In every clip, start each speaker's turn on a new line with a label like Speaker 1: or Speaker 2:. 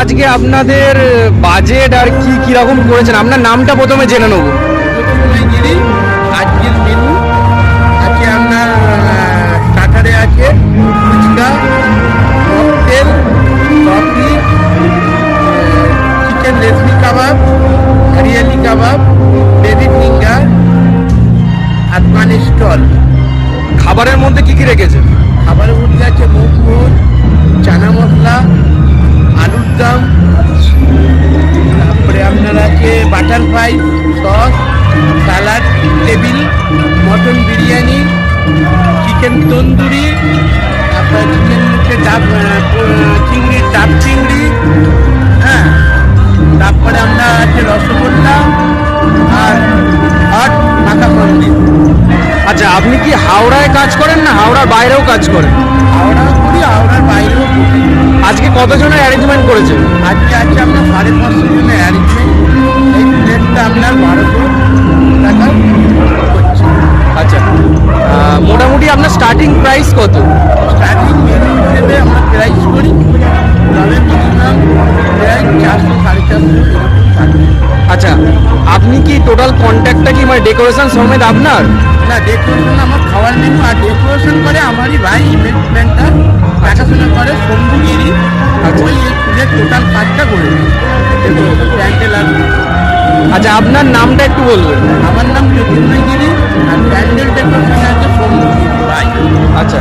Speaker 1: আজকে আপনাদের বাজেট আর কি কিরকম করেছেন? আপনার নামটা প্রথমে জেনে নেব।
Speaker 2: গিরি আজকের মেনু আছে আপনার স্টার্টারে আছে ফুচকা, ককটেল, কফি, চিকেন রেশমি কাবাব, হরিয়ালি কাবাব, বেবি ফিঙ্গার আর পানের স্টল।
Speaker 1: খাবারের মধ্যে কি কি রেখেছেন?
Speaker 2: খাবারের মধ্যে আছে মোমোজ, চানা মশলা, আলুর দম, তারপরে আপনার আছে butter fry, sauce, salad, table, mutton biryani, chicken tandoori, তারপরে চিকেন হচ্ছে ডাব চিংড়ি, ডাব চিংড়ি, হ্যাঁ, তারপরে আপনার আছে রসগোল্লা আর হট মাখা সন্দেশ।
Speaker 1: আচ্ছা, আপনি কি হাওড়ায় কাজ করেন না হাওড়ার বাইরেও কাজ করেন?
Speaker 2: হাওড়াও করি, হাওড়ার বাইরেও করি।
Speaker 1: আজকে কতজনের অ্যারেঞ্জমেন্ট করেছেন?
Speaker 2: আজকে আছে আপনার 550 জনের অ্যারেঞ্জমেন্ট। এই প্লেটটা আপনার 1200 টাকা হচ্ছে।
Speaker 1: আচ্ছা, মোটামুটি আপনার স্টার্টিং প্রাইস কত?
Speaker 2: স্টার্টিং মেনু হিসেবে আমরা প্রাইস করি, তবে মিনিমাম প্রায় 400-450 এরকম থাকে।
Speaker 1: আচ্ছা, আপনি কি টোটাল কন্ট্যাক্টটা কি মানে ডেকোরেশন সমেত আপনার?
Speaker 2: না, ডেকোরেশন আমার খাওয়ার মেনু, আর ডেকোরেশন করে আমারই ভাই, ইভেন্ট প্ল্যানটা দেখাশোনা করে শম্ভুগিরি। ওই পুজোর টোটাল কাজটা করে ডেকোরেশন প্যান্ডেল আর।
Speaker 1: আচ্ছা, আপনার নামটা একটু বলবেন।
Speaker 2: আমার নাম জ্যোতির্ময়গিরি, আর প্যান্ডেল ডেকোরেশন আছে শম্ভুগিরি ভাই।
Speaker 1: আচ্ছা,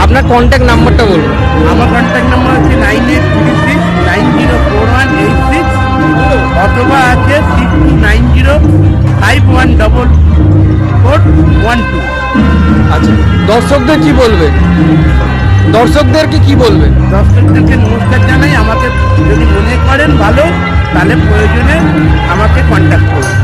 Speaker 1: আপনার কন্ট্যাক্ট নাম্বারটা বলুন।
Speaker 2: আমার কন্ট্যাক্ট নাম্বার হচ্ছে 9836904186, অথবা আছে 6290514412।
Speaker 1: আচ্ছা, দর্শকদের কি বলবেন? দর্শকদেরকে কি বলবেন?
Speaker 2: দর্শকদেরকে নমস্কার জানাই। আমাকে যদি মনে করেন ভালো, তাহলে প্রয়োজনে আমাকে কন্ট্যাক্ট করুন।